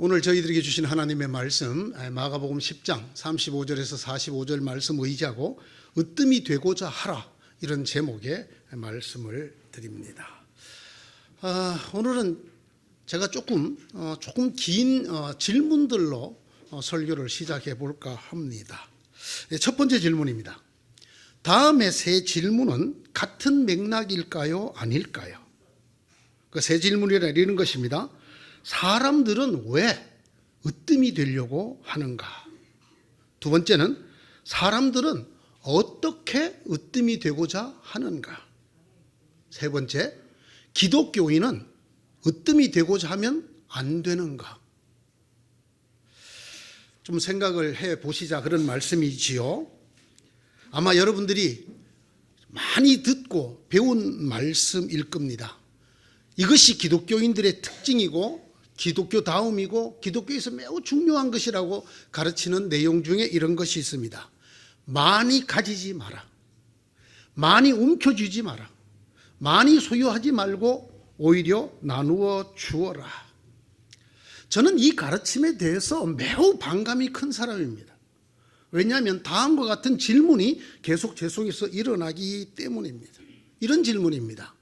오늘 저희들에게 주신 하나님의 말씀 마가복음 10장 35절에서 45절 말씀 의지하고 으뜸이 되고자 하라, 이런 제목의 말씀을 드립니다. 오늘은 제가 조금 긴 질문들로 설교를 시작해 볼까 합니다. 첫 번째 질문입니다. 다음의 세 질문은 같은 맥락일까요? 아닐까요? 그 세 질문이라 이런 것입니다. 사람들은 왜 으뜸이 되려고 하는가? 두 번째는 사람들은 어떻게 으뜸이 되고자 하는가? 세 번째, 기독교인은 으뜸이 되고자 하면 안 되는가? 좀 생각을 해 보시자, 그런 말씀이지요. 아마 여러분들이 많이 듣고 배운 말씀일 겁니다. 이것이 기독교인들의 특징이고 기독교다움이고 기독교에서 매우 중요한 것이라고 가르치는 내용 중에 이런 것이 있습니다. 많이 가지지 마라. 많이 움켜쥐지 마라. 많이 소유하지 말고 오히려 나누어 주어라. 저는 이 가르침에 대해서 매우 반감이 큰 사람입니다. 왜냐하면 다음과 같은 질문이 계속 제 속에서 일어나기 때문입니다. 이런 질문입니다.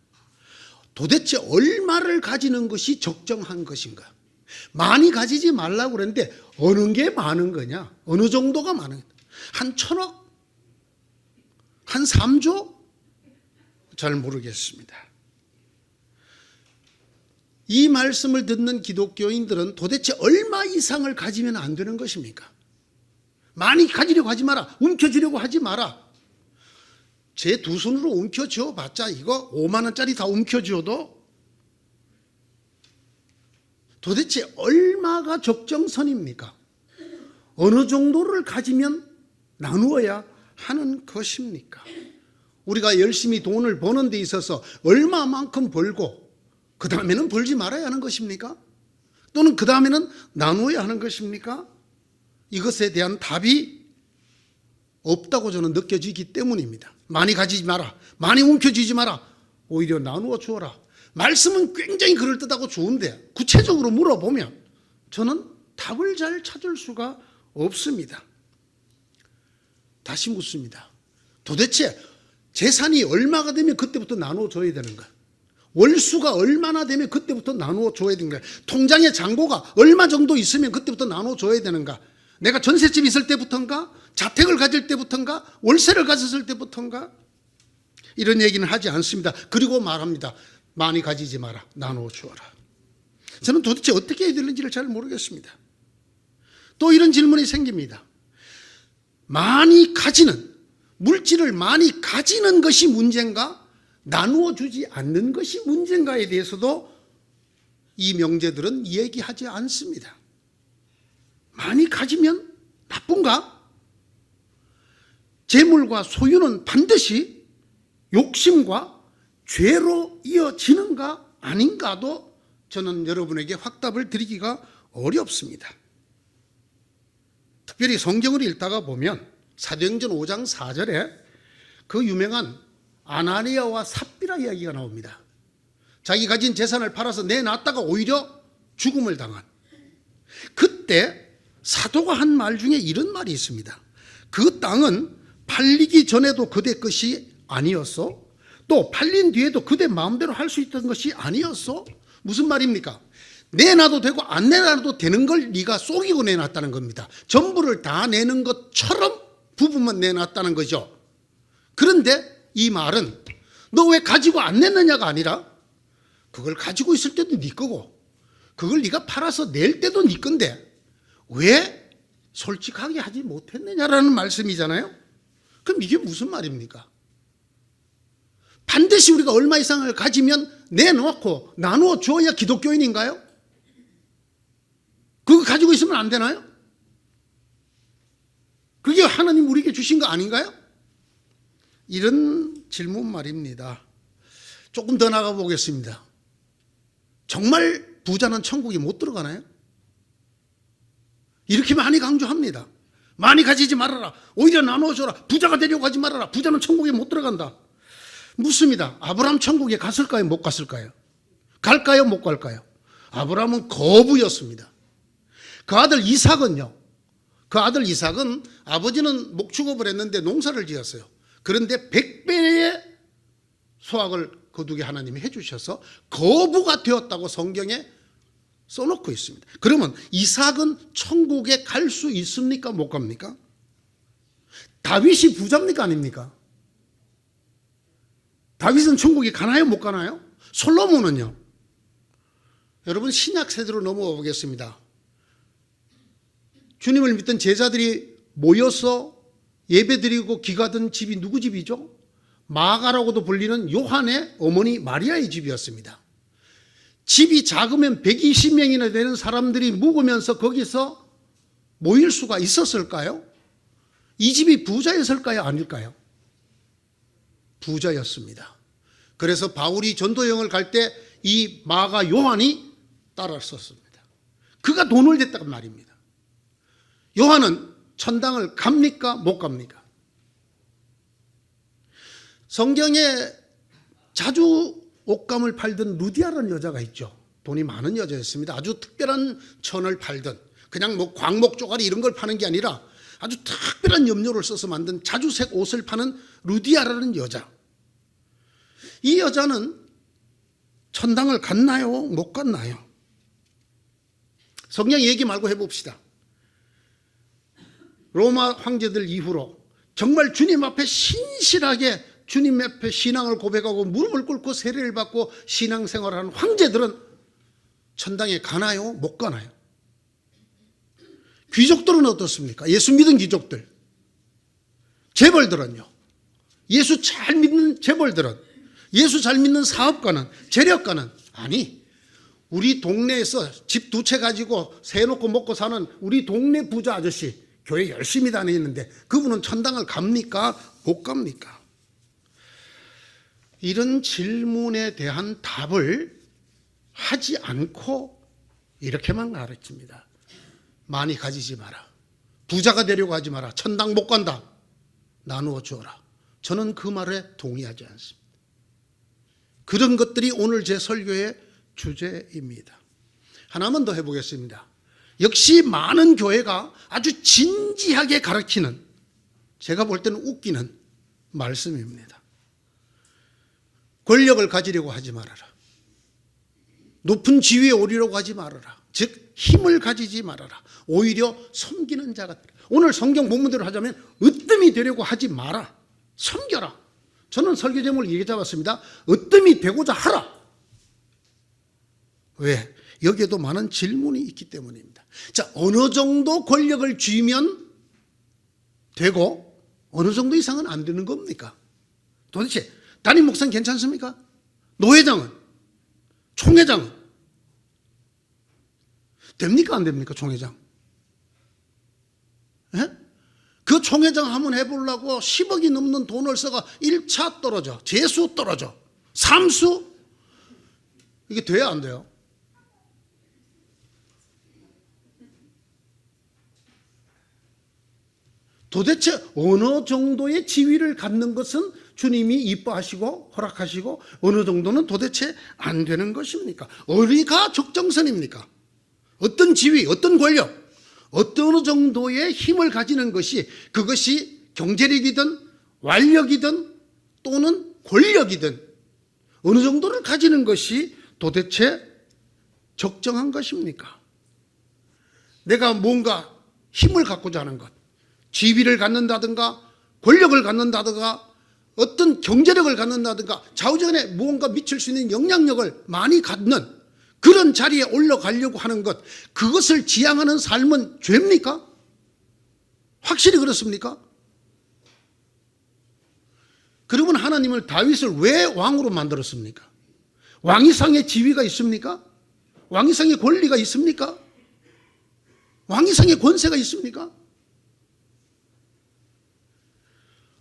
도대체 얼마를 가지는 것이 적정한 것인가? 많이 가지지 말라고 그랬는데 어느 게 많은 거냐? 어느 정도가 많은 거냐? 한 1,000억? 한 3조? 잘 모르겠습니다. 이 말씀을 듣는 기독교인들은 도대체 얼마 이상을 가지면 안 되는 것입니까? 많이 가지려고 하지 마라. 움켜쥐려고 하지 마라. 제 두 손으로 움켜쥐어 봤자 이거 5만 원짜리 다 움켜쥐어도 도대체 얼마가 적정선입니까? 어느 정도를 가지면 나누어야 하는 것입니까? 우리가 열심히 돈을 버는 데 있어서 얼마만큼 벌고 그 다음에는 벌지 말아야 하는 것입니까? 또는 그 다음에는 나누어야 하는 것입니까? 이것에 대한 답이 없다고 저는 느껴지기 때문입니다. 많이 가지지 마라. 많이 움켜쥐지 마라. 오히려 나누어 주어라. 말씀은 굉장히 그럴듯하고 좋은데 구체적으로 물어보면 저는 답을 잘 찾을 수가 없습니다. 다시 묻습니다. 도대체 재산이 얼마가 되면 그때부터 나누어 줘야 되는가? 월수가 얼마나 되면 그때부터 나누어 줘야 되는가? 통장에 잔고가 얼마 정도 있으면 그때부터 나누어 줘야 되는가? 내가 전셋집 있을 때부터인가? 자택을 가질 때부터인가? 월세를 가졌을 때부터인가? 이런 얘기는 하지 않습니다. 그리고 말합니다. 많이 가지지 마라. 나누어 주어라. 저는 도대체 어떻게 해야 되는지를 잘 모르겠습니다. 또 이런 질문이 생깁니다. 많이 가지는, 물질을 많이 가지는 것이 문제인가? 나누어 주지 않는 것이 문제인가에 대해서도 이 명제들은 얘기하지 않습니다. 많이 가지면 나쁜가? 재물과 소유는 반드시 욕심과 죄로 이어지는가 아닌가도 저는 여러분에게 확답을 드리기가 어렵습니다. 특별히 성경을 읽다가 보면 사도행전 5장 4절에 그 유명한 아나니아와 삽비라 이야기가 나옵니다. 자기 가진 재산을 팔아서 내놨다가 오히려 죽음을 당한. 그때 사도가 한 말 중에 이런 말이 있습니다. 그 땅은 팔리기 전에도 그대 것이 아니었어? 또 팔린 뒤에도 그대 마음대로 할 수 있던 것이 아니었어? 무슨 말입니까? 내놔도 되고 안 내놔도 되는 걸 네가 속이고 내놨다는 겁니다. 전부를 다 내는 것처럼 부분만 내놨다는 거죠. 그런데 이 말은 너 왜 가지고 안 냈느냐가 아니라 그걸 가지고 있을 때도 네 거고 그걸 네가 팔아서 낼 때도 네 건데 왜 솔직하게 하지 못했느냐라는 말씀이잖아요. 그럼 이게 무슨 말입니까? 반드시 우리가 얼마 이상을 가지면 내놓고 나누어 주어야 기독교인인가요? 그거 가지고 있으면 안 되나요? 그게 하나님 우리에게 주신 거 아닌가요? 이런 질문 말입니다. 조금 더 나가 보겠습니다. 정말 부자는 천국에 못 들어가나요? 이렇게 많이 강조합니다. 많이 가지지 말아라. 오히려 나눠줘라. 부자가 되려고 하지 말아라. 부자는 천국에 못 들어간다. 묻습니다. 아브라함 천국에 갔을까요? 못 갔을까요? 갈까요? 못 갈까요? 아브라함은 거부였습니다. 그 아들 이삭은요. 그 아들 이삭은 아버지는 목축업을 했는데 농사를 지었어요. 그런데 100배의 수확을 거두게 하나님이 해주셔서 거부가 되었다고 성경에 써놓고 있습니다. 그러면 이삭은 천국에 갈 수 있습니까? 못 갑니까? 다윗이 부자입니까? 아닙니까? 다윗은 천국에 가나요? 못 가나요? 솔로몬은요? 여러분 신약 세대로 넘어가 보겠습니다. 주님을 믿던 제자들이 모여서 예배드리고 기가던 집이 누구 집이죠? 마가라고도 불리는 요한의 어머니 마리아의 집이었습니다. 집이 작으면 120명이나 되는 사람들이 묵으면서 거기서 모일 수가 있었을까요? 이 집이 부자였을까요? 아닐까요? 부자였습니다. 그래서 바울이 전도여행을 갈 때 이 마가 요한이 따랐었습니다. 그가 돈을 댔단 말입니다. 요한은 천당을 갑니까? 못 갑니까? 성경에 자주 옷감을 팔던 루디아라는 여자가 있죠. 돈이 많은 여자였습니다. 아주 특별한 천을 팔던, 그냥 뭐 광목 쪼가리 이런 걸 파는 게 아니라 아주 특별한 염료를 써서 만든 자주색 옷을 파는 루디아라는 여자. 이 여자는 천당을 갔나요? 못 갔나요? 성경 얘기 말고 해봅시다. 로마 황제들 이후로 정말 주님 앞에 신실하게 주님 앞에 신앙을 고백하고 무릎을 꿇고 세례를 받고 신앙생활하는 황제들은 천당에 가나요? 못 가나요? 귀족들은 어떻습니까? 예수 믿은 귀족들, 재벌들은요? 예수 잘 믿는 재벌들은, 예수 잘 믿는 사업가는, 재력가는, 아니 우리 동네에서 집 2채 가지고 세놓고 먹고 사는 우리 동네 부자 아저씨, 교회 열심히 다니는데 그분은 천당을 갑니까? 못 갑니까? 이런 질문에 대한 답을 하지 않고 이렇게만 가르칩니다. 많이 가지지 마라. 부자가 되려고 하지 마라. 천당 못 간다. 나누어 주어라. 저는 그 말에 동의하지 않습니다. 그런 것들이 오늘 제 설교의 주제입니다. 하나만 더 해보겠습니다. 역시 많은 교회가 아주 진지하게 가르치는, 제가 볼 때는 웃기는 말씀입니다. 권력을 가지려고 하지 말아라. 높은 지위에 오르려고 하지 말아라. 즉 힘을 가지지 말아라. 오히려 섬기는 자가 되라. 오늘 성경 본문대로 하자면 으뜸이 되려고 하지 마라. 섬겨라. 저는 설교 제목을 이렇게 잡았습니다. 으뜸이 되고자 하라. 왜? 여기에도 많은 질문이 있기 때문입니다. 자, 어느 정도 권력을 쥐면 되고 어느 정도 이상은 안 되는 겁니까? 도대체 담임 목사는 괜찮습니까? 노회장은? 총회장은? 됩니까? 안 됩니까? 총회장? 예? 그 총회장 한번 해보려고 10억이 넘는 돈을 써가 1차 떨어져, 재수 떨어져, 3수? 이게 돼야 안 돼요? 도대체 어느 정도의 지위를 갖는 것은 주님이 이뻐하시고 허락하시고 어느 정도는 도대체 안 되는 것입니까? 어디가 적정선입니까? 어떤 지위, 어떤 권력, 어떤 정도의 힘을 가지는 것이, 그것이 경제력이든 완력이든 또는 권력이든 어느 정도를 가지는 것이 도대체 적정한 것입니까? 내가 뭔가 힘을 갖고자 하는 것, 지위를 갖는다든가 권력을 갖는다든가 어떤 경제력을 갖는다든가 좌우전에 무언가 미칠 수 있는 영향력을 많이 갖는 그런 자리에 올라가려고 하는 것, 그것을 지향하는 삶은 죄입니까? 확실히 그렇습니까? 그러면 하나님은 다윗을 왜 왕으로 만들었습니까? 왕이상의 지위가 있습니까? 왕이상의 권리가 있습니까? 왕이상의 권세가 있습니까?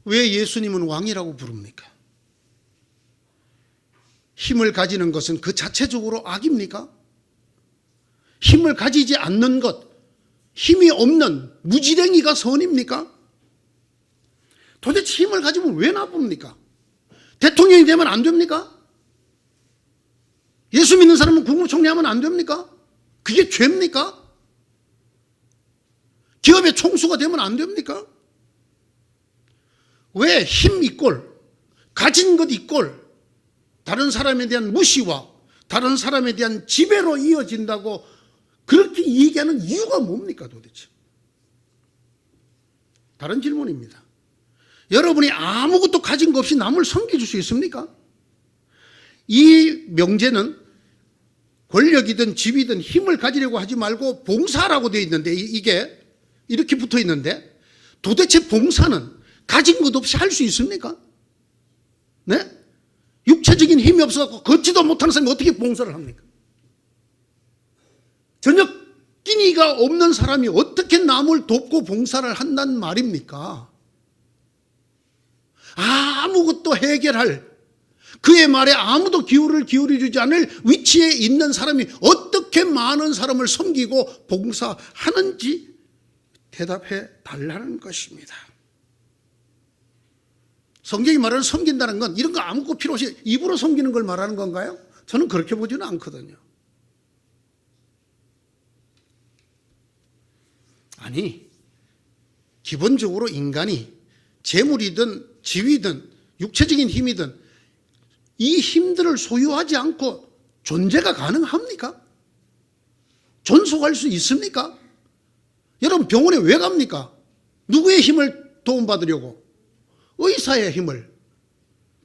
왜 예수님은 왕이라고 부릅니까? 힘을 가지는 것은 그 자체적으로 악입니까? 힘을 가지지 않는 것, 힘이 없는 무지랭이가 선입니까? 도대체 힘을 가지면 왜 나쁩니까? 대통령이 되면 안 됩니까? 예수 믿는 사람은 국무총리하면 안 됩니까? 그게 죄입니까? 기업의 총수가 되면 안 됩니까? 왜 힘 이꼴, 가진 것 이꼴, 다른 사람에 대한 무시와 다른 사람에 대한 지배로 이어진다고 그렇게 얘기하는 이유가 뭡니까 도대체? 다른 질문입니다. 여러분이 아무것도 가진 것 없이 남을 섬겨줄 수 있습니까? 이 명제는 권력이든 집이든 힘을 가지려고 하지 말고 봉사라고 되어 있는데, 이게 이렇게 붙어 있는데, 도대체 봉사는 가진 것 없이 할 수 있습니까? 네? 육체적인 힘이 없어서 걷지도 못하는 사람이 어떻게 봉사를 합니까? 전혀 끼니가 없는 사람이 어떻게 남을 돕고 봉사를 한단 말입니까? 아무것도 해결할, 그의 말에 아무도 기울여주지 않을 위치에 있는 사람이 어떻게 많은 사람을 섬기고 봉사하는지 대답해 달라는 것입니다. 성경이 말하는 섬긴다는 건 이런 거 아무것도 필요 없이 입으로 섬기는 걸 말하는 건가요? 저는 그렇게 보지는 않거든요. 아니, 기본적으로 인간이 재물이든 지위든 육체적인 힘이든 이 힘들을 소유하지 않고 존재가 가능합니까? 존속할 수 있습니까? 여러분 병원에 왜 갑니까? 누구의 힘을 도움받으려고? 의사의 힘을.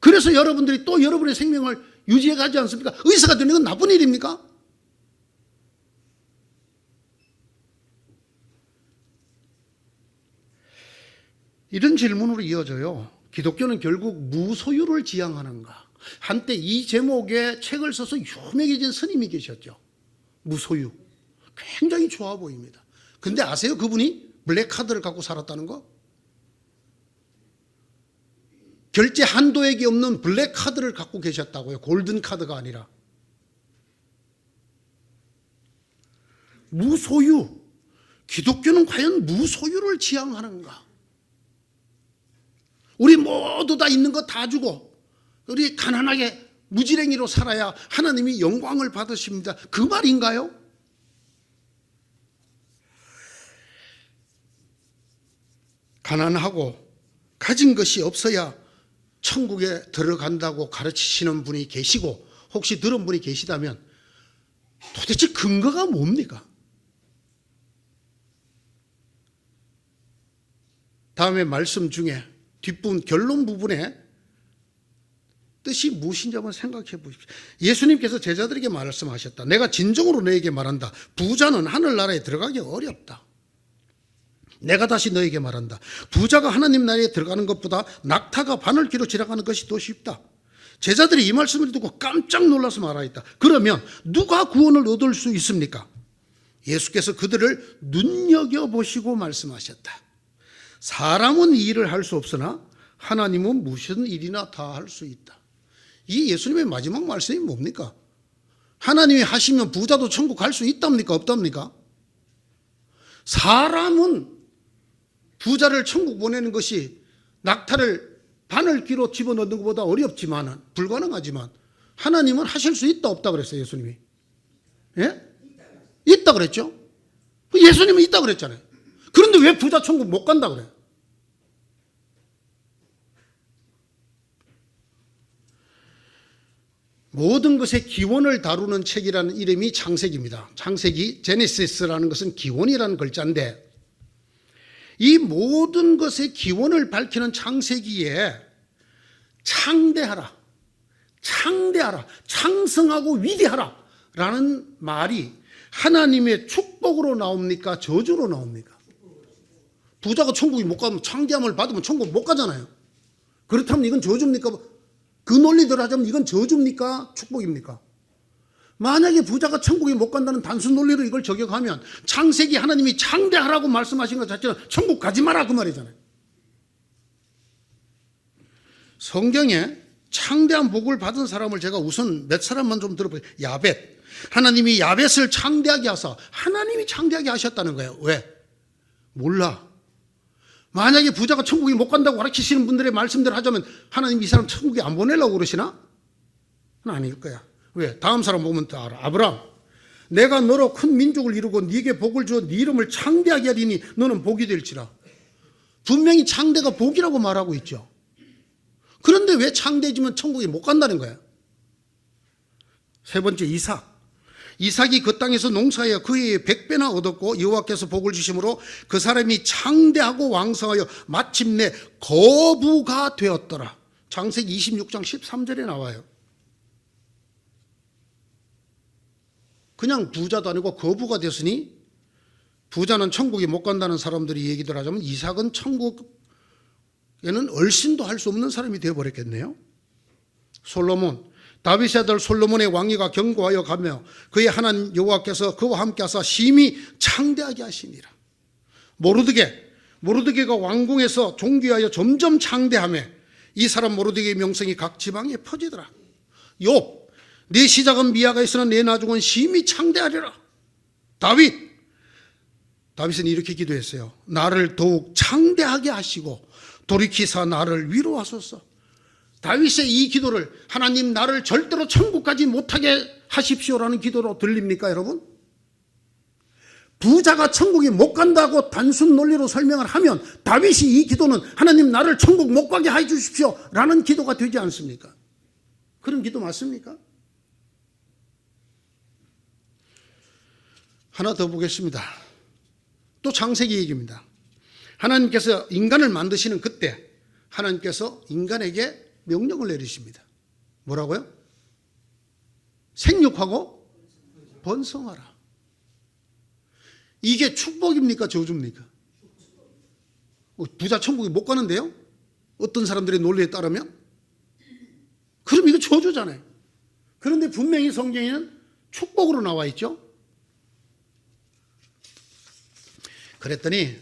그래서 여러분들이 또 여러분의 생명을 유지해 가지 않습니까? 의사가 되는 건 나쁜 일입니까? 이런 질문으로 이어져요. 기독교는 결국 무소유를 지향하는가? 한때 이 제목의 책을 써서 유명해진 스님이 계셨죠. 무소유. 굉장히 좋아 보입니다. 근데 아세요? 그분이 블랙카드를 갖고 살았다는 거? 결제 한도액이 없는 블랙카드를 갖고 계셨다고요. 골든카드가 아니라. 무소유. 기독교는 과연 무소유를 지향하는가? 우리 모두 다 있는 거 다 주고 우리 가난하게 무지랭이로 살아야 하나님이 영광을 받으십니다. 그 말인가요? 가난하고 가진 것이 없어야 천국에 들어간다고 가르치시는 분이 계시고, 혹시 들은 분이 계시다면 도대체 근거가 뭡니까? 다음에 말씀 중에 뒷부분 결론 부분에 뜻이 무엇인지 한번 생각해 보십시오. 예수님께서 제자들에게 말씀하셨다. 내가 진정으로 너에게 말한다. 부자는 하늘나라에 들어가기 어렵다. 내가 다시 너에게 말한다. 부자가 하나님 나라에 들어가는 것보다 낙타가 바늘귀로 지나가는 것이 더 쉽다. 제자들이 이 말씀을 듣고 깜짝 놀라서 말하였다. 그러면 누가 구원을 얻을 수 있습니까? 예수께서 그들을 눈여겨보시고 말씀하셨다. 사람은 이 일을 할 수 없으나 하나님은 무슨 일이나 다 할 수 있다. 이 예수님의 마지막 말씀이 뭡니까? 하나님이 하시면 부자도 천국 갈 수 있답니까? 없답니까? 사람은 부자를 천국 보내는 것이 낙타를 바늘귀로 집어넣는 것보다 어렵지만, 불가능하지만 하나님은 하실 수 있다 없다 그랬어요. 예수님이. 예? 있다 그랬죠. 예수님은 있다 그랬잖아요. 그런데 왜 부자 천국 못 간다 그래요? 모든 것의 기원을 다루는 책이라는 이름이 창세기입니다. 창세기, 제네시스라는 것은 기원이라는 글자인데, 이 모든 것의 기원을 밝히는 창세기에 창대하라, 창대하라, 창성하고 위대하라 라는 말이 하나님의 축복으로 나옵니까? 저주로 나옵니까? 부자가 천국에 못 가면, 창대함을 받으면 천국 못 가잖아요. 그렇다면 이건 저주입니까? 그 논리대로 하자면 이건 저주입니까? 축복입니까? 만약에 부자가 천국에 못 간다는 단순 논리로 이걸 적용하면 창세기 하나님이 창대하라고 말씀하신 것 자체는 천국 가지 마라 그 말이잖아요. 성경에 창대한 복을 받은 사람을 제가 우선 몇 사람만 좀 들어보세요. 야벳. 하나님이 야벳을 창대하게 하사, 하나님이 창대하게 하셨다는 거예요. 왜? 몰라. 만약에 부자가 천국에 못 간다고 가르치시는 분들의 말씀대로 하자면 하나님 이 사람 천국에 안 보내려고 그러시나? 그건 아닐 거야. 왜? 다음 사람 보면 다 알아. 아브라함. 내가 너로 큰 민족을 이루고 네게 복을 주어 네 이름을 창대하게 하리니 너는 복이 될지라. 분명히 창대가 복이라고 말하고 있죠. 그런데 왜 창대해지면 천국에 못 간다는 거야? 세 번째, 이삭이 그 땅에서 농사하여 그 해에 100배나 얻었고 여호와께서 복을 주심으로 그 사람이 창대하고 왕성하여 마침내 거부가 되었더라. 창세기 26장 13절에 나와요. 그냥 부자도 아니고 거부가 됐으니, 부자는 천국에 못 간다는 사람들이 얘기들 하자면 이삭은 천국에는 얼씬도 할 수 없는 사람이 되어버렸겠네요. 솔로몬, 다윗의 아들 솔로몬의 왕위가 견고하여 가며 그의 하나님 여호와께서 그와 함께 하사 심히 창대하게 하시니라. 모르드게가 왕궁에서 존귀하여 점점 창대하며 이 사람 모르드게의 명성이 각 지방에 퍼지더라. 욥, 내 시작은 미아가 있으나 내 나중은 심히 창대하리라. 다윗은 이렇게 기도했어요. 나를 더욱 창대하게 하시고 돌이키사 나를 위로하소서. 다윗의 이 기도를 하나님 나를 절대로 천국까지 못하게 하십시오라는 기도로 들립니까 여러분? 부자가 천국에 못 간다고 단순 논리로 설명을 하면 다윗이 이 기도는 하나님 나를 천국 못 가게 해 주십시오 라는 기도가 되지 않습니까? 그런 기도 맞습니까? 하나 더 보겠습니다. 또 창세기 얘기입니다. 하나님께서 인간을 만드시는 그때 하나님께서 인간에게 명령을 내리십니다. 뭐라고요? 생육하고 번성하라. 이게 축복입니까? 저주입니까? 부자 천국에 못 가는데요? 어떤 사람들의 논리에 따르면? 그럼 이거 저주잖아요. 그런데 분명히 성경에는 축복으로 나와 있죠? 그랬더니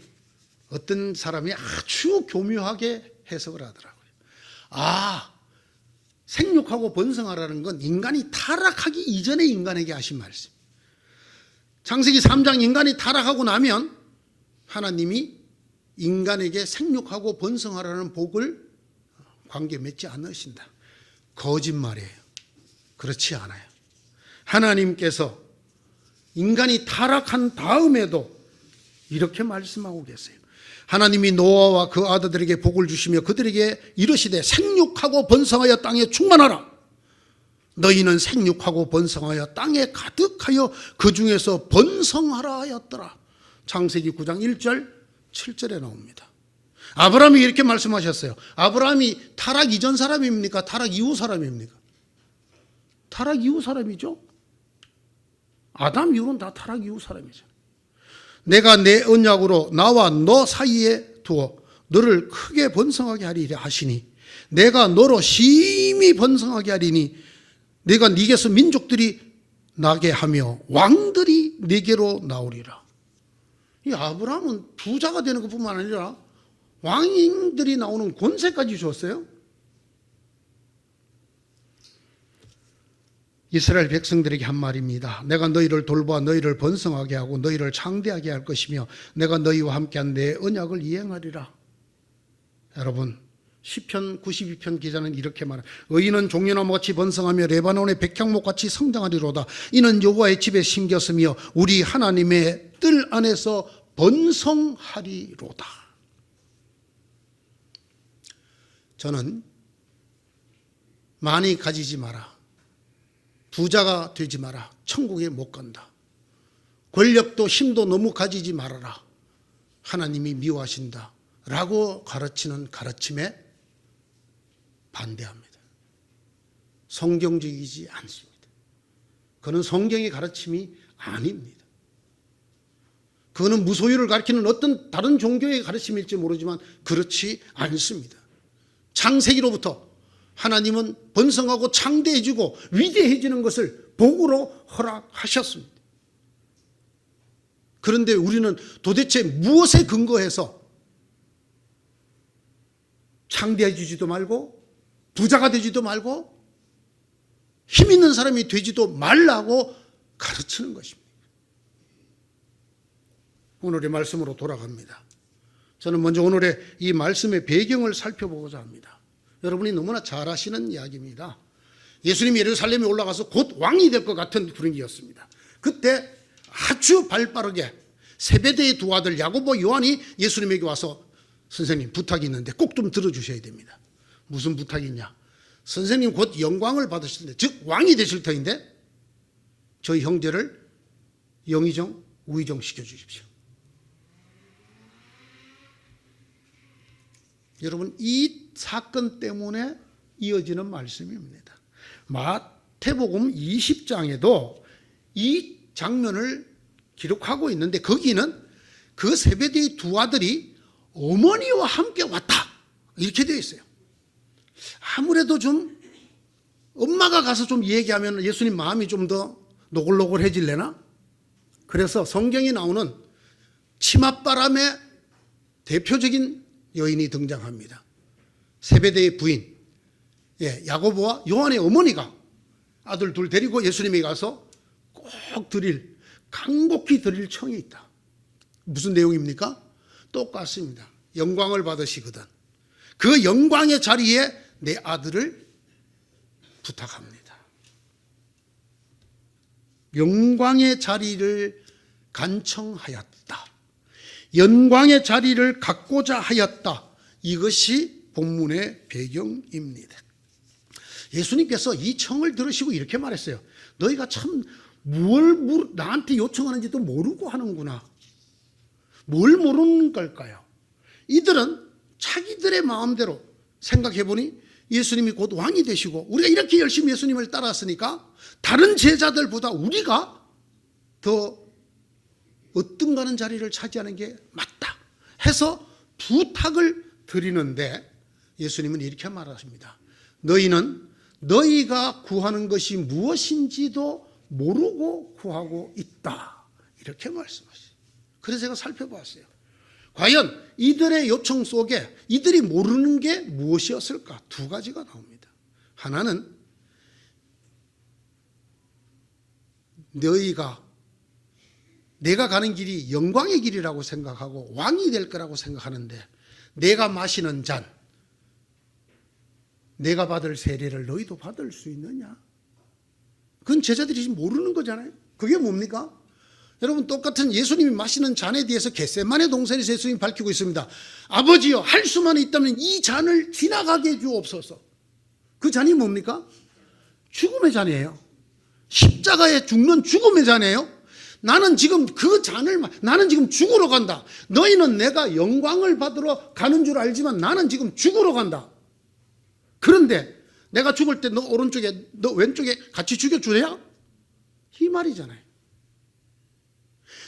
어떤 사람이 아주 교묘하게 해석을 하더라고요. 생육하고 번성하라는 건 인간이 타락하기 이전에 인간에게 하신 말씀. 창세기 3장 인간이 타락하고 나면 하나님이 인간에게 생육하고 번성하라는 복을 관계 맺지 않으신다. 거짓말이에요. 그렇지 않아요. 하나님께서 인간이 타락한 다음에도 이렇게 말씀하고 계세요. 하나님이 노아와 그 아들들에게 복을 주시며 그들에게 이르시되 생육하고 번성하여 땅에 충만하라. 너희는 생육하고 번성하여 땅에 가득하여 그 중에서 번성하라 하였더라. 창세기 9장 1절 7절에 나옵니다. 아브라함이 이렇게 말씀하셨어요. 아브라함이 타락 이전 사람입니까? 타락 이후 사람입니까? 타락 이후 사람이죠. 아담 이후는 다 타락 이후 사람이죠. 내가 내 언약으로 나와 너 사이에 두어 너를 크게 번성하게 하리라 하시니 내가 너로 심히 번성하게 하리니 내가 네게서 민족들이 나게 하며 왕들이 네게로 나오리라. 이 아브라함은 부자가 되는 것뿐만 아니라 왕들이 나오는 권세까지 줬어요. 이스라엘 백성들에게 한 말입니다. 내가 너희를 돌보아 너희를 번성하게 하고 너희를 창대하게 할 것이며 내가 너희와 함께한 내 언약을 이행하리라. 여러분, 시편 92편 기자는 이렇게 말합니다. 의인은 종려나무같이 번성하며 레바논의 백향목같이 성장하리로다. 이는 여호와의 집에 심겼으며 우리 하나님의 뜰 안에서 번성하리로다. 저는 많이 가지지 마라, 부자가 되지 마라, 천국에 못 간다, 권력도 힘도 너무 가지지 말아라, 하나님이 미워하신다 라고 가르치는 가르침에 반대합니다. 성경적이지 않습니다. 그는 성경의 가르침이 아닙니다. 그거는 무소유를 가리키는 어떤 다른 종교의 가르침일지 모르지만 그렇지 않습니다. 창세기로부터 하나님은 번성하고 창대해지고 위대해지는 것을 복으로 허락하셨습니다. 그런데 우리는 도대체 무엇에 근거해서 창대해지지도 말고 부자가 되지도 말고 힘 있는 사람이 되지도 말라고 가르치는 것입니다. 오늘의 말씀으로 돌아갑니다. 저는 먼저 오늘의 이 말씀의 배경을 살펴보고자 합니다. 여러분이 너무나 잘 아시는 이야기입니다. 예수님이 예루살렘에 올라가서 곧 왕이 될 것 같은 분위기였습니다. 그때 아주 발빠르게 세베대의 두 아들 야고보, 요한이 예수님에게 와서 선생님 부탁이 있는데 꼭 좀 들어주셔야 됩니다. 무슨 부탁이 있냐? 선생님 곧 영광을 받으실 텐데, 즉 왕이 되실 터인데 저희 형제를 영의정, 우의정 시켜주십시오. 여러분, 이 사건 때문에 이어지는 말씀입니다. 마태복음 20장에도 이 장면을 기록하고 있는데 거기는 그 세베대의 두 아들이 어머니와 함께 왔다 이렇게 되어 있어요. 아무래도 좀 엄마가 가서 좀 얘기하면 예수님 마음이 좀 더 노골노골해질래나? 그래서 성경에 나오는 치맛바람의 대표적인 여인이 등장합니다. 세베대의 부인, 야고보와 요한의 어머니가 아들 둘 데리고 예수님에게 가서 꼭 간곡히 드릴 청이 있다. 무슨 내용입니까? 똑같습니다. 영광을 받으시거든 그 영광의 자리에 내 아들을 부탁합니다. 영광의 자리를 간청하였다. 영광의 자리를 갖고자 하였다. 이것이 본문의 배경입니다. 예수님께서 이 청을 들으시고 이렇게 말했어요. 너희가 참 뭘 나한테 요청하는지도 모르고 하는구나. 뭘 모르는 걸까요? 이들은 자기들의 마음대로 생각해보니 예수님이 곧 왕이 되시고 우리가 이렇게 열심히 예수님을 따랐으니까 다른 제자들보다 우리가 더 어떤가는 자리를 차지하는 게 맞다 해서 부탁을 드리는데 예수님은 이렇게 말하십니다. 너희는 너희가 구하는 것이 무엇인지도 모르고 구하고 있다. 이렇게 말씀하시죠. 그래서 제가 살펴보았어요. 과연 이들의 요청 속에 이들이 모르는 게 무엇이었을까? 두 가지가 나옵니다. 하나는 내가 가는 길이 영광의 길이라고 생각하고 왕이 될 거라고 생각하는데 내가 마시는 잔, 내가 받을 세례를 너희도 받을 수 있느냐? 그건 제자들이 지금 모르는 거잖아요. 그게 뭡니까? 여러분, 똑같은 예수님이 마시는 잔에 대해서 겟세마네 동산에서 예수님이 밝히고 있습니다. 아버지여, 할 수만 있다면 이 잔을 지나가게 해 주옵소서. 그 잔이 뭡니까? 죽음의 잔이에요. 십자가에 죽는 죽음의 잔이에요. 나는 지금 나는 지금 죽으러 간다. 너희는 내가 영광을 받으러 가는 줄 알지만 나는 지금 죽으러 간다. 그런데 내가 죽을 때 너 오른쪽에 너 왼쪽에 같이 죽여주냐? 이 말이잖아요.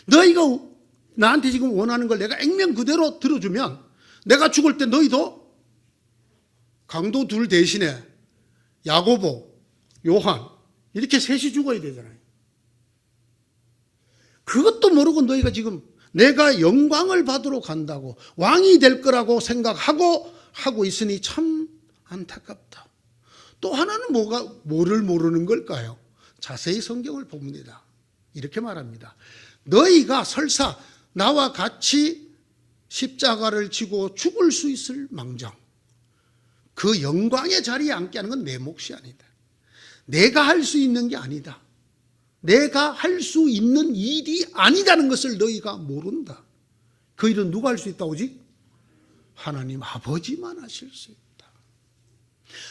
너희가 나한테 지금 원하는 걸 내가 액면 그대로 들어주면 내가 죽을 때 너희도 강도 둘 대신에 야고보, 요한 이렇게 셋이 죽어야 되잖아요. 그것도 모르고 너희가 지금 내가 영광을 받으러 간다고 왕이 될 거라고 생각하고 하고 있으니 참 안타깝다. 또 하나는 뭐를 모르는 걸까요? 자세히 성경을 봅니다. 이렇게 말합니다. 너희가 설사 나와 같이 십자가를 지고 죽을 수 있을 망정 그 영광의 자리에 앉게 하는 건 내 몫이 아니다. 내가 할 수 있는 게 아니다. 내가 할 수 있는 일이 아니다는 것을 너희가 모른다. 그 일은 누가 할 수 있다 오직 하나님 아버지만 하실 수 있다.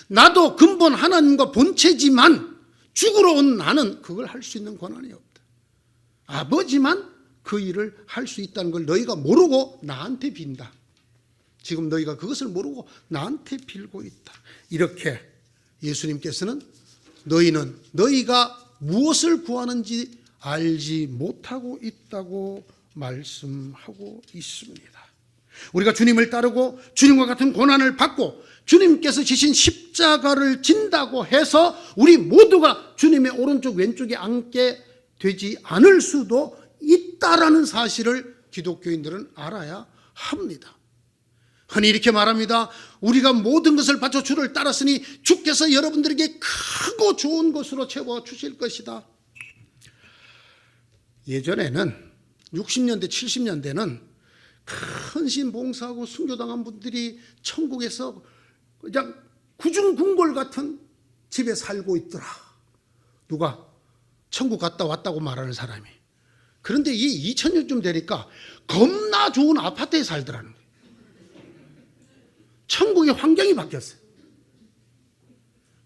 나도 근본 하나님과 본체지만 죽으러 온 나는 그걸 할 수 있는 권한이 없다. 아버지만 그 일을 할 수 있다는 걸 너희가 모르고 나한테 빈다. 지금 너희가 그것을 모르고 나한테 빌고 있다. 이렇게 예수님께서는 너희는 너희가 무엇을 구하는지 알지 못하고 있다고 말씀하고 있습니다. 우리가 주님을 따르고 주님과 같은 고난을 받고 주님께서 지신 십자가를 진다고 해서 우리 모두가 주님의 오른쪽 왼쪽에 앉게 되지 않을 수도 있다라는 사실을 기독교인들은 알아야 합니다. 흔히 이렇게 말합니다. 우리가 모든 것을 바쳐 주를 따랐으니 주께서 여러분들에게 크고 좋은 것으로 채워주실 것이다. 예전에는 60년대 70년대는 큰 신 봉사하고 순교당한 분들이 천국에서 그냥 구중궁궐 같은 집에 살고 있더라. 누가? 천국 갔다 왔다고 말하는 사람이. 그런데 이 2000년쯤 되니까 겁나 좋은 아파트에 살더라는 거예요. 천국의 환경이 바뀌었어요.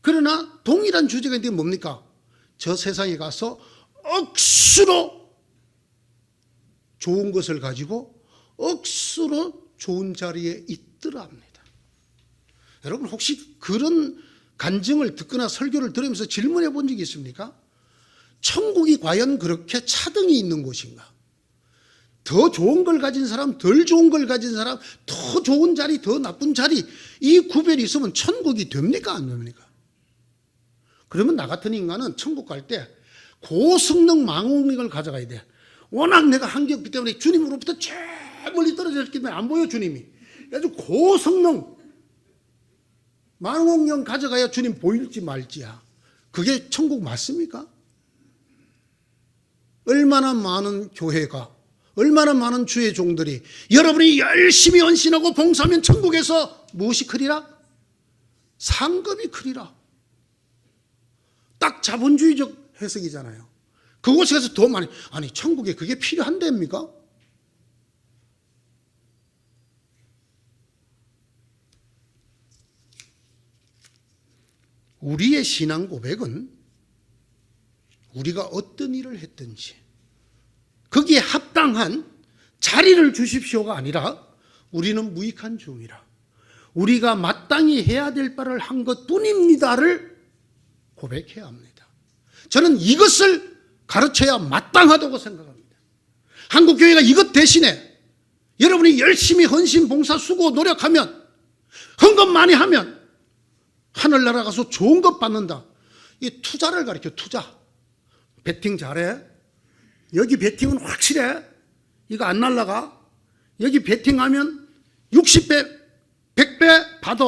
그러나 동일한 주제가 있는데 뭡니까? 저 세상에 가서 억수로 좋은 것을 가지고 억수로 좋은 자리에 있더라 합니다. 여러분 혹시 그런 간증을 듣거나 설교를 들으면서 질문해 본 적이 있습니까? 천국이 과연 그렇게 차등이 있는 곳인가? 더 좋은 걸 가진 사람, 덜 좋은 걸 가진 사람, 더 좋은 자리, 더 나쁜 자리, 이 구별이 있으면 천국이 됩니까? 안 됩니까? 그러면 나 같은 인간은 천국 갈 때 고성능 망원경을 가져가야 돼. 워낙 내가 한계 없기 때문에 주님으로부터 제일 멀리 떨어져 있기 때문에 안 보여, 주님이. 아주 고성능 망원경 가져가야 주님 보일지 말지야. 그게 천국 맞습니까? 얼마나 많은 교회가, 얼마나 많은 주의 종들이 여러분이 열심히 헌신하고 봉사하면 천국에서 무엇이 크리라? 상급이 크리라. 딱 자본주의적 해석이잖아요. 그곳에 가서 더 많이, 아니 천국에 그게 필요한답니까? 우리의 신앙 고백은 우리가 어떤 일을 했든지 거기에 합당한 자리를 주십시오가 아니라 우리는 무익한 종이라, 우리가 마땅히 해야 될 바를 한 것뿐입니다를 고백해야 합니다. 저는 이것을 가르쳐야 마땅하다고 생각합니다. 한국교회가 이것 대신에 여러분이 열심히 헌신, 봉사, 수고, 노력하면, 헌금 많이 하면 하늘나라 가서 좋은 것 받는다. 이 투자를 가르쳐. 투자. 베팅 잘해. 여기 베팅은 확실해. 이거 안 날라가. 여기 베팅하면 60배, 100배 받아.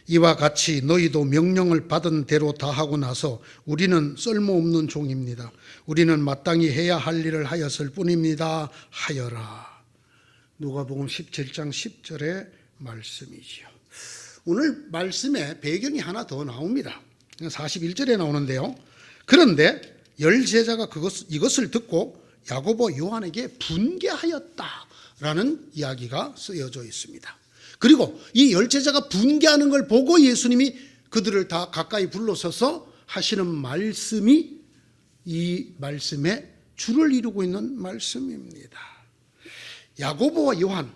이와 같이 너희도 명령을 받은 대로 다 하고 나서 우리는 쓸모없는 종입니다. 우리는 마땅히 해야 할 일을 하였을 뿐입니다. 하여라. 누가복음 17장 10절의 말씀이지요. 오늘 말씀에 배경이 하나 더 나옵니다. 41절에 나오는데요. 그런데 열 제자가 이것을 듣고 야고보 요한에게 분개하였다라는 이야기가 쓰여져 있습니다. 그리고 이 열 제자가 분개하는 걸 보고 예수님이 그들을 다 가까이 불러서서 하시는 말씀이 이 말씀의 줄을 이루고 있는 말씀입니다. 야고보와 요한,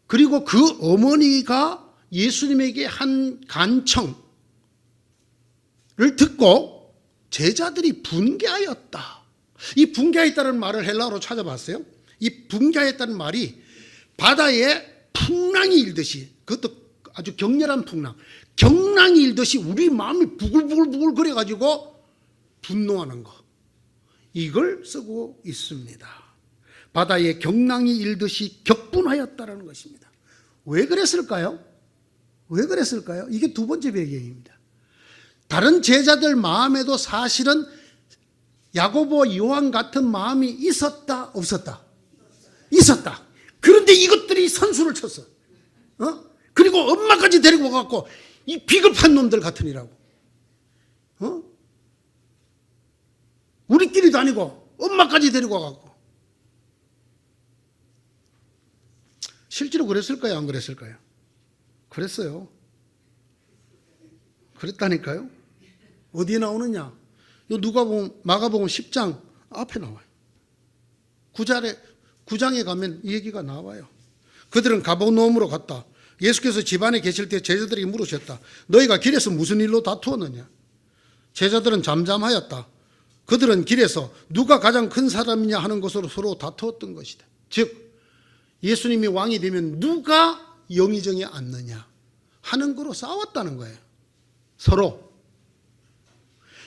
그리고 그 어머니가 예수님에게 한 간청을 듣고 제자들이 분개하였다. 이 분개하였다는 말을 헬라어로 찾아봤어요. 이 분개하였다는 말이 바다에 풍랑이 일듯이, 그것도 아주 격렬한 풍랑, 경랑이 일듯이 우리 마음이 부글부글 거려가지고 분노하는 거, 이걸 쓰고 있습니다. 바다에 경랑이 일듯이 격분하였다라는 것입니다. 왜 그랬을까요? 왜 그랬을까요? 이게 두 번째 배경입니다. 다른 제자들 마음에도 사실은 야고보, 요한 같은 마음이 있었다, 없었다? 있었다. 그런데 이것들이 선수를 쳤어. 그리고 엄마까지 데리고 와갖고 이 비겁한 놈들 같으니라고. 우리끼리도 아니고 엄마까지 데리고 와갖고. 실제로 그랬을까요? 안 그랬을까요? 그랬어요. 그랬다니까요. 어디에 나오느냐? 누가복음, 마가복음 10장 앞에 나와요. 9장에 가면 이 얘기가 나와요. 그들은 가버나움으로 갔다. 예수께서 집안에 계실 때 제자들에게 물으셨다. 너희가 길에서 무슨 일로 다투었느냐? 제자들은 잠잠하였다. 그들은 길에서 누가 가장 큰 사람이냐 하는 것으로 서로 다투었던 것이다. 즉 예수님이 왕이 되면 누가 영의정에 앉느냐 하는 거로 싸웠다는 거예요. 서로.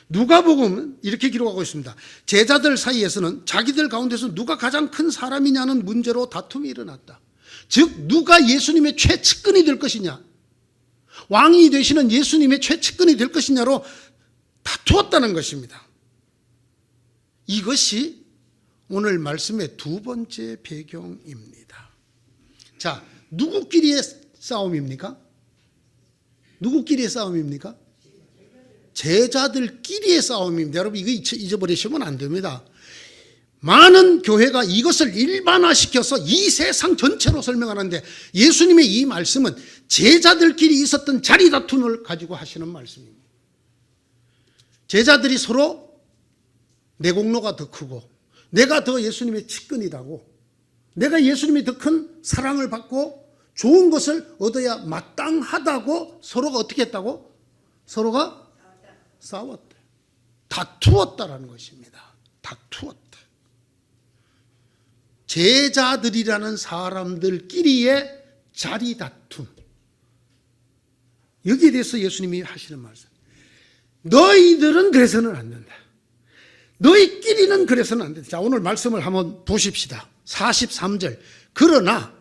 누가복음은 이렇게 기록하고 있습니다. 제자들 사이에서는 자기들 가운데서 누가 가장 큰 사람이냐는 문제로 다툼이 일어났다. 즉 누가 예수님의 최측근이 될 것이냐, 왕이 되시는 예수님의 최측근이 될 것이냐로 다투었다는 것입니다. 이것이 오늘 말씀의 두 번째 배경입니다. 자, 누구끼리의 싸움입니까? 누구끼리의 싸움입니까? 제자들끼리의 싸움입니다. 여러분 이거 잊어버리시면 안 됩니다. 많은 교회가 이것을 일반화시켜서 이 세상 전체로 설명하는데 예수님의 이 말씀은 제자들끼리 있었던 자리 다툼을 가지고 하시는 말씀입니다. 제자들이 서로 내 공로가 더 크고 내가 더 예수님의 측근이라고, 내가 예수님이 더 큰 사랑을 받고 좋은 것을 얻어야 마땅하다고 서로가 어떻게 했다고? 서로가 싸웠다. 다투었다라는 것입니다. 다투었다. 제자들이라는 사람들끼리의 자리 다툼. 여기에 대해서 예수님이 하시는 말씀. 너희들은 그래서는 안 된다. 너희끼리는 그래서는 안 된다. 자, 오늘 말씀을 한번 보십시다. 43절. 그러나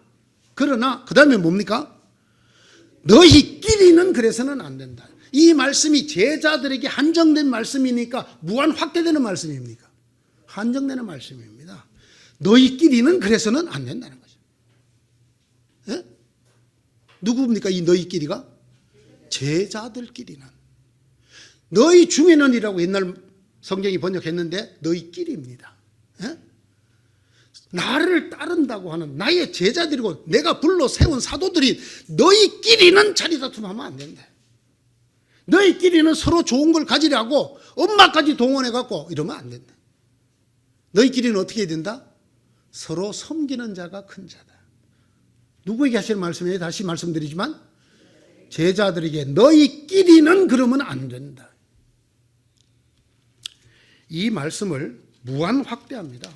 그 다음에 뭡니까? 너희끼리는 그래서는 안 된다. 이 말씀이 제자들에게 한정된 말씀이니까 무한 확대되는 말씀입니까? 한정되는 말씀입니다. 너희끼리는 그래서는 안 된다는 거죠. 예? 누구입니까? 이 너희끼리가? 제자들끼리는. 너희 중에는이라고 옛날 성경이 번역했는데 너희끼리입니다. 예? 나를 따른다고 하는 나의 제자들이고 내가 불러 세운 사도들이 너희끼리는 자리 다툼하면 안 된다. 너희끼리는 서로 좋은 걸 가지려고 엄마까지 동원해갖고 이러면 안 된다. 너희끼리는 어떻게 해야 된다? 서로 섬기는 자가 큰 자다. 누구에게 하시는 말씀이에요? 다시 말씀드리지만 제자들에게 너희끼리는 그러면 안 된다. 이 말씀을 무한 확대합니다.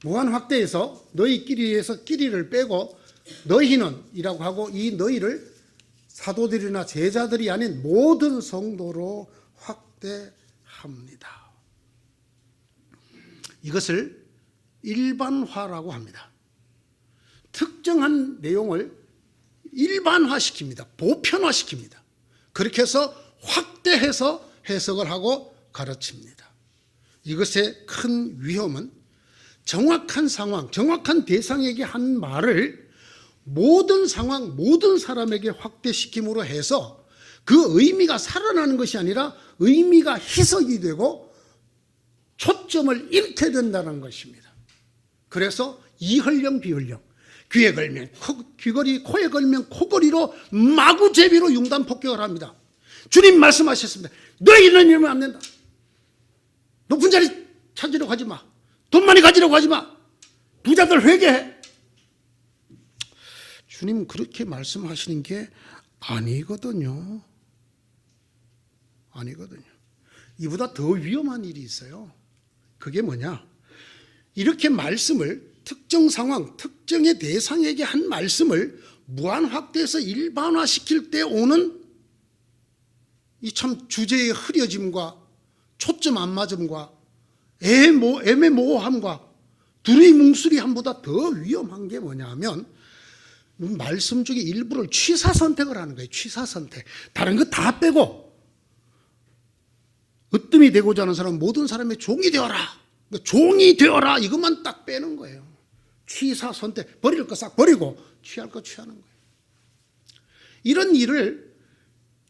무한 확대해서 너희끼리에서 끼리를 빼고 너희는 이라고 하고 이 너희를 사도들이나 제자들이 아닌 모든 성도로 확대합니다. 이것을 일반화라고 합니다. 특정한 내용을 일반화시킵니다. 보편화시킵니다. 그렇게 해서 확대해서 해석을 하고 가르칩니다. 이것의 큰 위험은 정확한 상황, 정확한 대상에게 한 말을 모든 상황, 모든 사람에게 확대시킴으로 해서 그 의미가 살아나는 것이 아니라 의미가 희석이 되고 초점을 잃게 된다는 것입니다. 그래서 이헐령 비헐령, 귀에 걸면 귀걸이, 코에 걸면 코걸이로 마구제비로 융단 폭격을 합니다. 주님 말씀하셨습니다. 너희는 이러면 안 된다. 높은 자리 찾으려고 하지 마. 돈 많이 가지려고 하지 마. 부자들 회개해. 주님 그렇게 말씀하시는 게 아니거든요. 아니거든요. 이보다 더 위험한 일이 있어요. 그게 뭐냐? 이렇게 말씀을 특정 상황, 특정의 대상에게 한 말씀을 무한 확대해서 일반화시킬 때 오는 이 참 주제의 흐려짐과 초점 안 맞음과 애매모호함과 두리뭉술이함보다 더 위험한 게 뭐냐면 말씀 중에 일부를 취사 선택을 하는 거예요. 취사 선택. 다른 거 다 빼고 으뜸이 되고자 하는 사람은 모든 사람의 종이 되어라. 종이 되어라. 이것만 딱 빼는 거예요. 취사 선택. 버릴 거 싹 버리고 취할 거 취하는 거예요. 이런 일을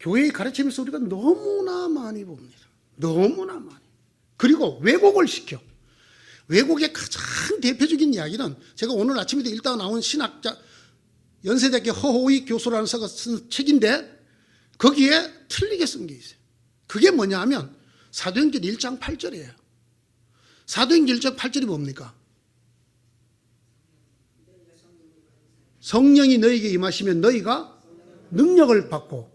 교회의 가르치면서 우리가 너무나 많이 봅니다. 너무나 많이. 그리고 왜곡을 시켜. 왜곡의 가장 대표적인 이야기는 제가 오늘 아침에도 읽다가 나온 신학자 연세대학교 허호익 교수라는 사가 쓴 책인데 거기에 틀리게 쓴 게 있어요. 그게 뭐냐 하면 사도행전 1장 8절이에요. 사도행전 1장 8절이 뭡니까? 성령이 너희에게 임하시면 너희가 능력을 받고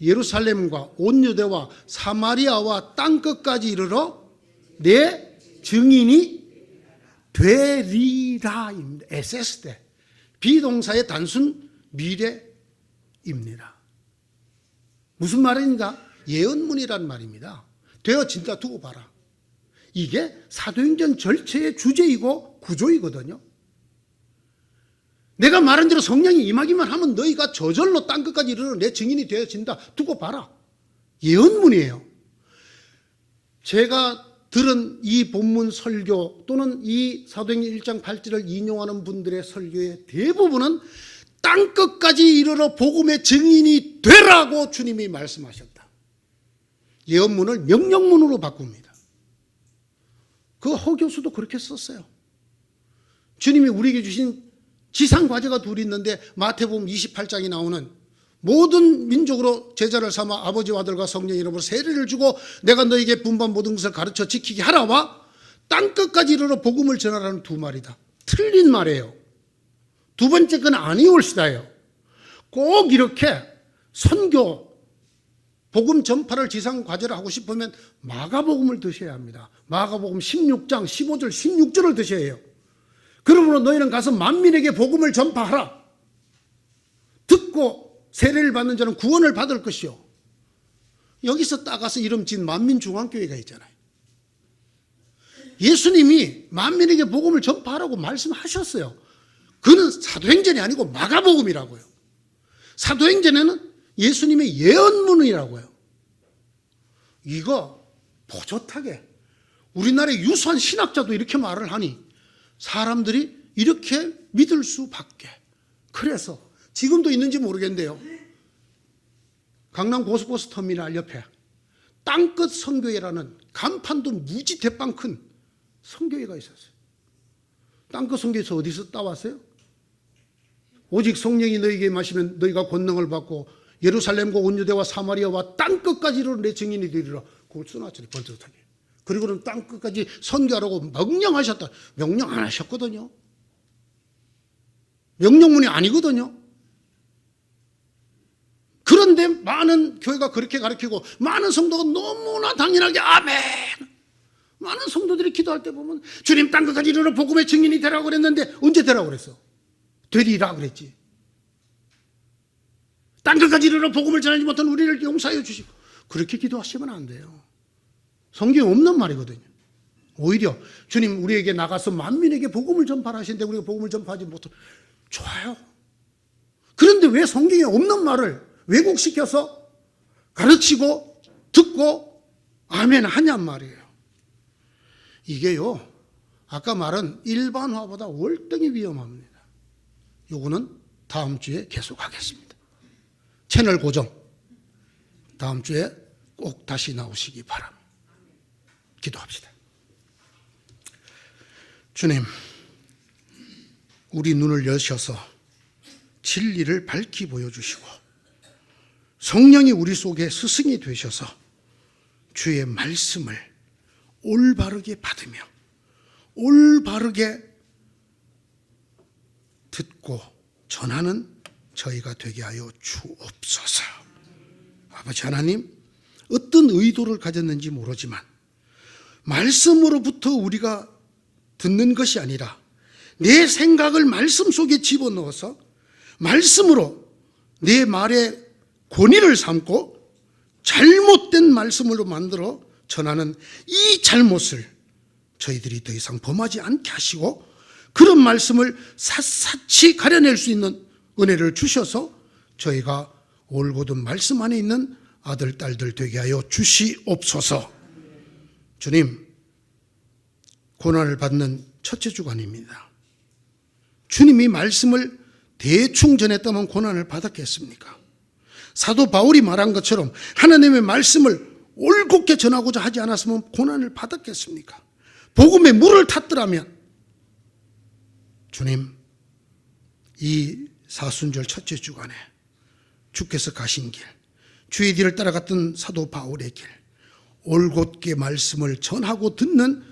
예루살렘과 온 유대와 사마리아와 땅끝까지 이르러 내 증인이 되리라입니다. 에세스대. 비동사의 단순 미래입니다. 무슨 말입니까? 예언문이란 말입니다. 되어진다 두고 봐라. 이게 사도행전 절체의 주제이고 구조이거든요. 내가 말한 대로 성령이 임하기만 하면 너희가 저절로 땅끝까지 이르러 내 증인이 되어진다 두고 봐라. 예언문이에요. 제가 들은 이 본문 설교 또는 이 사도행전 1장 8절을 인용하는 분들의 설교의 대부분은 땅끝까지 이르러 복음의 증인이 되라고 주님이 말씀하셨다. 예언문을 명령문으로 바꿉니다. 그 허 교수도 그렇게 썼어요. 주님이 우리에게 주신 지상과제가 둘이 있는데 마태복음 28장에 나오는 모든 민족으로 제자를 삼아 아버지와 아들과 성령 이름으로 세례를 주고 내가 너에게 분반 모든 것을 가르쳐 지키게 하라와 땅끝까지 이르러 복음을 전하라는 두 말이다. 틀린 말이에요. 두 번째 건 아니올시다예요. 꼭 이렇게 선교, 복음 전파를 지상과제로 하고 싶으면 마가복음을 드셔야 합니다. 마가복음 16장 15절 16절을 드셔야 해요. 그러므로 너희는 가서 만민에게 복음을 전파하라. 듣고 세례를 받는 자는 구원을 받을 것이요. 여기서 따가서 이름 진 만민중앙교회가 있잖아요. 예수님이 만민에게 복음을 전파하라고 말씀하셨어요. 그는 사도행전이 아니고 마가복음이라고요. 사도행전에는 예수님의 예언문이라고요. 이거 보젓하게 우리나라의 유수한 신학자도 이렇게 말을 하니 사람들이 이렇게 믿을 수밖에. 그래서 지금도 있는지 모르겠는데요. 강남 고속버스 터미널 옆에 땅끝 선교회라는 간판도 무지 대빵 큰 선교회가 있었어요. 땅끝 선교회에서 어디서 따왔어요? 오직 성령이 너희에게 마시면 너희가 권능을 받고 예루살렘과 온 유대와 사마리아와 땅끝까지 이르러 내 증인이 되리라. 그걸 써놨잖아요. 번듯하게. 그리고는 땅끝까지 선교하라고 명령하셨다. 명령 안 하셨거든요. 명령문이 아니거든요. 그런데 많은 교회가 그렇게 가르치고 많은 성도가 너무나 당연하게 아멘. 많은 성도들이 기도할 때 보면 주님 땅끝까지 이르러 복음의 증인이 되라고 그랬는데 언제 되라고 그랬어? 되리라 그랬지. 땅끝까지 이르러 복음을 전하지 못한 우리를 용서하여 주시고. 그렇게 기도하시면 안 돼요. 성경에 없는 말이거든요. 오히려 주님 우리에게 나가서 만민에게 복음을 전파하시는데 우리가 복음을 전파하지 못한. 좋아요. 그런데 왜 성경에 없는 말을 왜곡시켜서 가르치고 듣고 아멘 하냔 말이에요. 이게요, 아까 말한 일반화보다 월등히 위험합니다. 요거는 다음 주에 계속하겠습니다. 채널 고정. 다음 주에 꼭 다시 나오시기 바랍니다. 기도합시다. 주님, 우리 눈을 여셔서 진리를 밝히 보여주시고 성령이 우리 속에 스승이 되셔서 주의 말씀을 올바르게 받으며 올바르게 듣고 전하는 저희가 되게 하여 주옵소서. 아버지 하나님, 어떤 의도를 가졌는지 모르지만 말씀으로부터 우리가 듣는 것이 아니라 내 생각을 말씀 속에 집어넣어서 말씀으로 내 말에 권위를 삼고 잘못된 말씀으로 만들어 전하는 이 잘못을 저희들이 더 이상 범하지 않게 하시고 그런 말씀을 샅샅이 가려낼 수 있는 은혜를 주셔서 저희가 올곧은 말씀 안에 있는 아들, 딸들 되게 하여 주시옵소서. 주님, 고난을 받는 첫째 주간입니다. 주님이 말씀을 대충 전했다면 고난을 받았겠습니까? 사도 바울이 말한 것처럼 하나님의 말씀을 올곧게 전하고자 하지 않았으면 고난을 받았겠습니까? 복음에 물을 탔더라면 주님, 이 사순절 첫째 주간에 주께서 가신 길, 주의 뒤를 따라갔던 사도 바울의 길, 올곧게 말씀을 전하고 듣는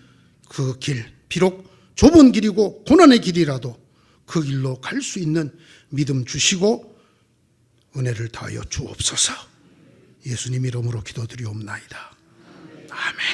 그 길, 비록 좁은 길이고 고난의 길이라도 그 길로 갈 수 있는 믿음 주시고 은혜를 다하여 주옵소서. 예수님 이름으로 기도드리옵나이다. 아멘.